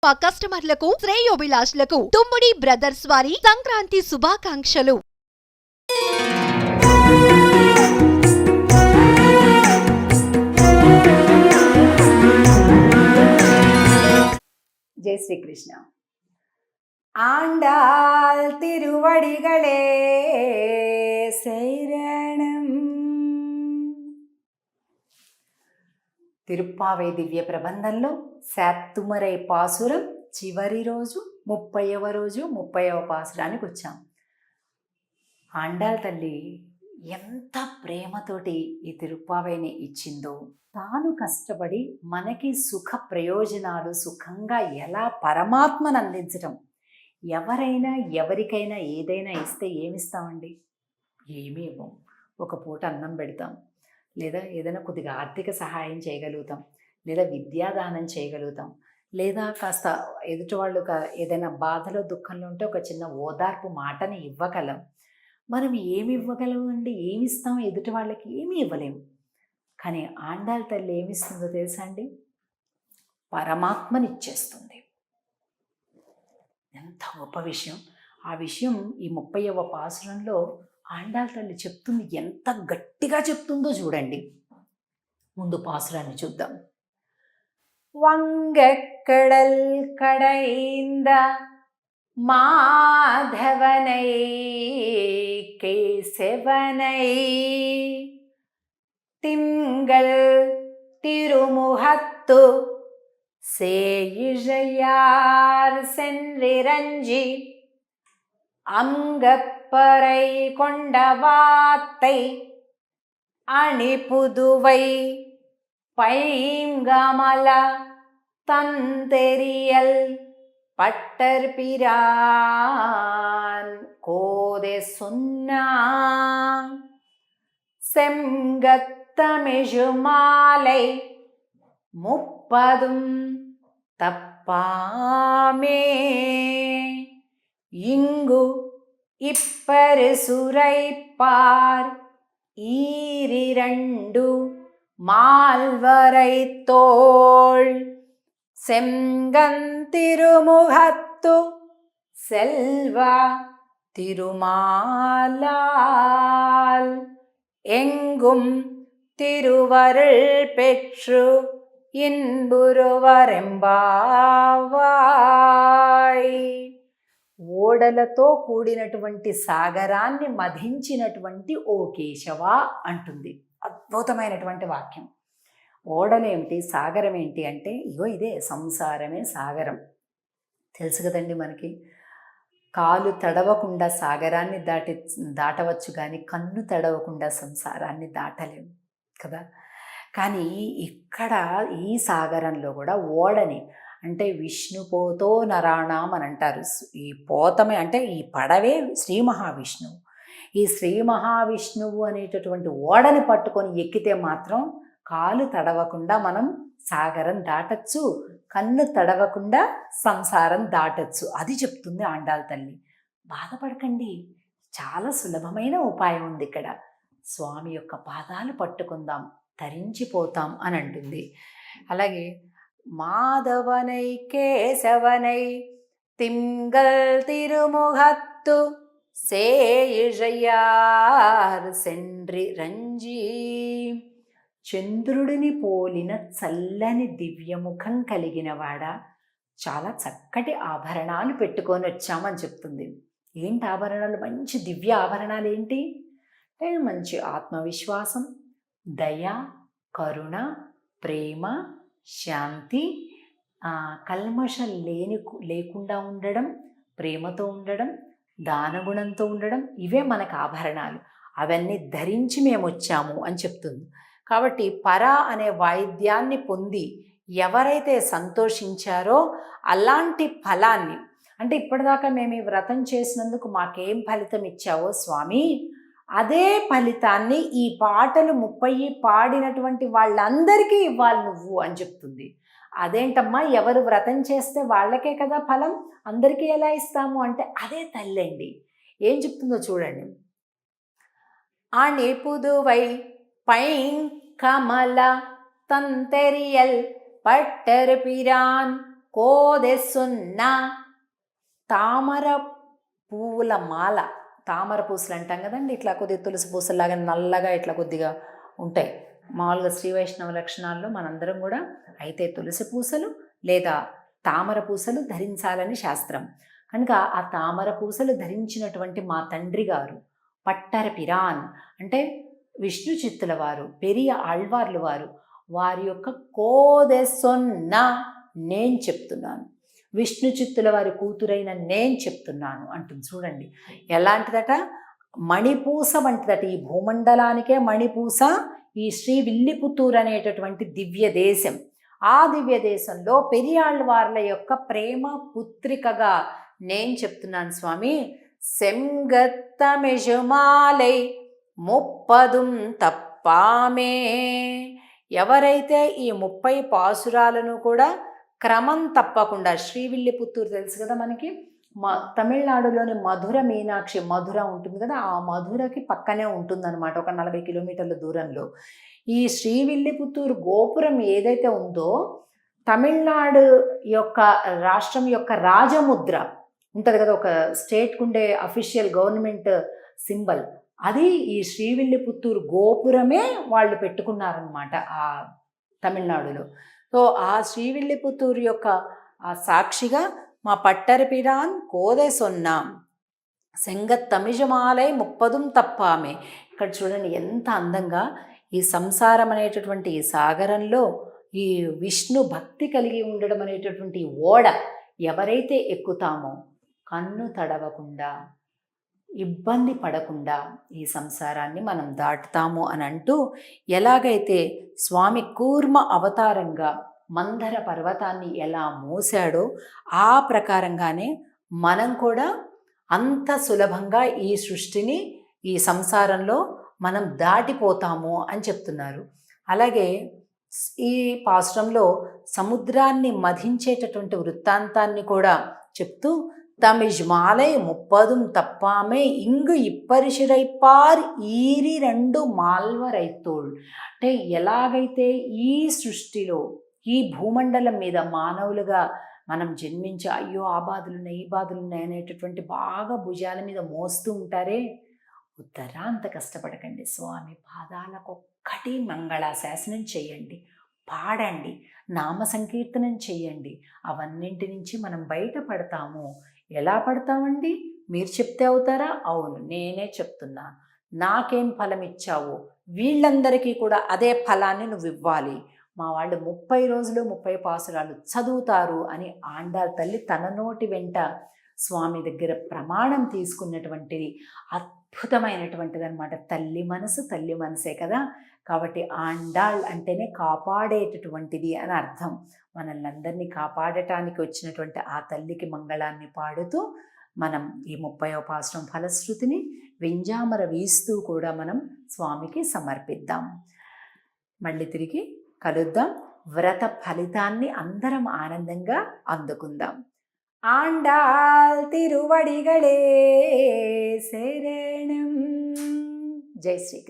మా కస్టమర్లకు శ్రేయోభిలాషులకు తుమ్ముడి బ్రదర్స్ వారి సంక్రాంతి శుభాకాంక్షలు. జై శ్రీకృష్ణ. ఆండాల్ తిరువడిగళే శరణం. తిరుప్పావై దివ్య ప్రబంధంలో శాత్తుమరై పాసురం చివరి రోజు 30వ రోజు 30వ పాసురానికి వచ్చాం. ఆండాల్ తల్లి ఎంత ప్రేమతోటి ఈ తిరుప్పావైని ఇచ్చిందో, తాను కష్టపడి మనకి సుఖ ప్రయోజనాలు సుఖంగా ఎలా పరమాత్మను అందించటం. ఎవరైనా ఎవరికైనా ఏదైనా ఇస్తే ఏమిస్తామండి? ఏమీ ఇవ్వం. ఒక పూట అన్నం పెడతాం, లేదా ఏదైనా కొద్దిగా ఆర్థిక సహాయం చేయగలుగుతాం, లేదా విద్యాదానం చేయగలుగుతాం, లేదా కాస్త ఎదుటి వాళ్ళు ఏదైనా బాధలో దుఃఖంలో ఉంటే ఒక చిన్న ఓదార్పు మాటని ఇవ్వగలం. మనం ఏమి ఇవ్వగలమండి? ఏమిస్తాం ఎదుటి వాళ్ళకి? ఏమీ ఇవ్వలేము. కానీ ఆండాల్ తల్లి ఏమిస్తుందో తెలుసా అండి? పరమాత్మనిచ్చేస్తుంది. ఎంత గొప్ప విషయం! ఆ విషయం ఈ 30వ పాసురంలో ఆండాల్ తల్లి చెప్తుంది. ఎంత గట్టిగా చెప్తుందో చూడండి. ముందు పాసురాన్ని చూద్దాం. వంగక్కడల్ కడైంద మాధవనై కేశవనై திங்கள் திருமுகத்து சேயிழையார் சென்றிரஞ்சி அங்கப்பறை கொண்டவாத்தை அணிபுதுவை பைங்கமல தந்தெரியல் பட்டர்பிரான் கோதே சொன்னான் செங்கத்தமிழுமாலை 30 தப்பாமே இங்கு இப்பரிசுரைப்பார் ஈரிரண்டு மால்வரை தோள் செங்கந்திருமுகத்து செல்வா திருமாலால் எங்கும் திருவருள் பெற்று ఇన్బురువరెంబావాయ్. ఓడలతో కూడినటువంటి సాగరాన్ని మధించినటువంటి ఓ కేశవ అంటుంది. అద్భుతమైనటువంటి వాక్యం. ఓడలేమిటి, సాగరం ఏంటి అంటే, ఇగో ఇదే సంసారమే సాగరం. తెలుసు కదండి మనకి. కాలు తడవకుండా సాగరాన్ని దాటవచ్చు, కానీ కన్ను తడవకుండా సంసారాన్ని దాటలేము కదా. కానీ ఇక్కడ ఈ సాగరంలో కూడా ఓడని అంటే విష్ణుపోతో నరాణం అని అంటారు. ఈ పోతమే అంటే ఈ పడవే శ్రీ మహావిష్ణువు. ఈ శ్రీ మహావిష్ణువు అనేటటువంటి ఓడని పట్టుకొని ఎక్కితే మాత్రం కాలు తడవకుండా మనం సాగరం దాటచ్చు, కన్ను తడవకుండా సంసారం దాటచ్చు. అది చెప్తుంది ఆండాల్ తల్లి. బాధపడకండి, చాలా సులభమైన ఉపాయం ఉంది ఇక్కడ. స్వామి యొక్క పాదాలు పట్టుకుందాం, తరించిపోతాం అని అంటుంది. అలాగే మాధవనై కేశవనై తింగల్ తిరుముగత్తు సేయిழைయార్ సెండ్రి రంజీ. చంద్రుడిని పోలిన చల్లని దివ్యముఖం కలిగినవాడా, చాలా చక్కటి ఆభరణాలు పెట్టుకొని వచ్చామని చెప్తుంది. ఏంటి ఆభరణాలు? మంచి దివ్య ఆభరణాలు ఏంటి అంటే, మంచి ఆత్మవిశ్వాసం, దయ, కరుణ, ప్రేమ, శాంతి, కల్మషం లేకుండా ఉండడం, ప్రేమతో ఉండడం, దానగుణంతో ఉండడం, ఇవే మనకు ఆభరణాలు. అవన్నీ ధరించి మేము వచ్చాము అని చెప్తుంది. కాబట్టి పర అనే వాయిద్యాన్ని పొంది ఎవరైతే సంతోషించారో అలాంటి ఫలాన్ని, అంటే ఇప్పటిదాకా మేము ఈ వ్రతం చేసినందుకు మాకేం ఫలితం ఇచ్చావో స్వామి, అదే ఫలితాన్ని ఈ పాటలు 30 పాడినటువంటి వాళ్ళందరికీ ఇవ్వాలి నువ్వు అని చెప్తుంది. అదేంటమ్మా, ఎవరు వ్రతం చేస్తే వాళ్ళకే కదా ఫలం, అందరికీ ఎలా ఇస్తాము అంటే అదే తల్లి అండి. ఏం చెప్తుందో చూడండి. అణిపుదువై பைங்கமல தந்தெரியல் பட்டர் பிரான் కోదె సున్నా. తామర పువ్వుల మాల. తామర పూసలు అంటాం కదండి, ఇట్లా కొద్దిగా తులసి పూసలాగా నల్లగా ఇట్లా కొద్దిగా ఉంటాయి. మామూలుగా శ్రీ వైష్ణవ లక్షణాల్లో మనందరం కూడా అయితే తులసి పూసలు లేదా తామర పూసలు ధరించాలని శాస్త్రం. కనుక ఆ తామర పూసలు ధరించినటువంటి మా తండ్రి గారు పట్టర పిరాన్ అంటే విష్ణు చిత్తుల వారు, పెరియ ఆళ్వార్లు వారు, వారి యొక్క కోదె సొన్న నేను చెప్తున్నాను, విష్ణు చిత్తుల వారి కూతురైన నేను చెప్తున్నాను అంటుంది. చూడండి ఎలాంటిదట, మణిపూస వంటిదట. ఈ భూమండలానికే మణిపూస ఈ శ్రీవిల్లిపుత్తూరు అనేటటువంటి దివ్య దేశం. ఆ దివ్య దేశంలో పెరియాళ్ళవార్ల యొక్క ప్రేమ పుత్రికగా నేను చెప్తున్నాను స్వామి. సెంగత్తమెజుమాలై ముప్పదుం తప్పామే. ఎవరైతే ఈ 30 పాసురాలను కూడా క్రమం తప్పకుండా, శ్రీవిల్లిపుత్తూరు తెలుసు కదా మనకి, తమిళనాడులోని మధుర మీనాక్షి, మధుర ఉంటుంది కదా, ఆ మధురకి పక్కనే ఉంటుందన్నమాట, ఒక 40 కిలోమీటర్ల దూరంలో. ఈ శ్రీవిల్లిపుత్తూరు గోపురం ఏదైతే ఉందో, తమిళనాడు యొక్క రాష్ట్రం యొక్క రాజముద్ర ఉంటుంది కదా, ఒక స్టేట్కు ఉండే అఫీషియల్ గవర్నమెంట్ సింబల్, అది ఈ శ్రీవిల్లిపుత్తూరు గోపురమే వాళ్ళు పెట్టుకున్నారనమాట ఆ తమిళనాడులో. సో ఆ శ్రీవిల్లిపుత్తూరు యొక్క ఆ సాక్షిగా మా పట్టరపిరాన్ కోదె సొన్నాం సెంగత్తమిజమాలై ముప్పదుం తప్పామే. ఇక్కడ చూడండి ఎంత అందంగా ఈ సంసారం అనేటటువంటి ఈ సాగరంలో ఈ విష్ణు భక్తి కలిగి ఉండడం అనేటటువంటి ఓడ ఎవరైతే ఎక్కుతామో కన్ను తడవకుండా, ఇబ్బంది పడకుండా ఈ సంసారాన్ని మనం దాటుతాము అని అంటూ, ఎలాగైతే స్వామి కూర్మ అవతారంగా మందర పర్వతాన్ని ఎలా మోసాడో ఆ ప్రకారంగానే మనం కూడా అంత సులభంగా ఈ సృష్టిని, ఈ సంసారంలో మనం దాటిపోతాము అని చెప్తున్నారు. అలాగే ఈ పాశ్రంలో సముద్రాన్ని మధించేటటువంటి వృత్తాంతాన్ని కూడా చెప్తూ, தமிழ் மாலை 30 తప్పామే ఇంగు ఇప్పరిశిరైపార్ ఈరి 2 మాల్వరైతోళ్. అంటే ఎలాగైతే ఈ సృష్టిలో ఈ భూమండలం మీద మానవులుగా మనం జన్మించి అయ్యో ఆ బాధలున్నాయి ఈ బాధలున్నాయి అనేటటువంటి బాగా భుజాల మీద మోస్తూ ఉంటారే, ఉత్తరా అంత కష్టపడకండి. స్వామి పాదాలకొక్కటి మంగళాశాసనం చేయండి, పాడండి, నామ సంకీర్తనం చేయండి. అవన్నింటి నుంచి మనం బయటపడతాము. ఎలా పడతామండి? మీరు చెప్తే అవుతారా? అవును, నేనే చెప్తున్నా. నాకేం ఫలం ఇచ్చావు, వీళ్ళందరికీ కూడా అదే ఫలాన్ని నువ్వు ఇవ్వాలి. మా వాళ్ళు 30 రోజులు 30 పాసురాలు చదువుతారు అని ఆండాళ్ తల్లి తన నోటి వెంట స్వామి దగ్గర ప్రమాణం తీసుకున్నటువంటిది అద్భుతమైనటువంటిది అనమాట. తల్లి మనసు తల్లి మనసే కదా. కాబట్టి ఆండాళ్ అంటేనే కాపాడేటటువంటిది అని అర్థం. మనల్ని అందరినీ కాపాడటానికి వచ్చినటువంటి ఆ తల్లికి మంగళాన్ని పాడుతూ మనం ఈ 30వ పాసురం ఫలశ్రుతిని వెంజామర వీస్తూ కూడా మనం స్వామికి సమర్పిద్దాం. మళ్ళీ తిరిగి కలుద్దాం. వ్రత ఫలితాన్ని అందరం ఆనందంగా అందుకుందాం. ఆండాళ్ తిరువడిగళే శరణం. జై శ్రీ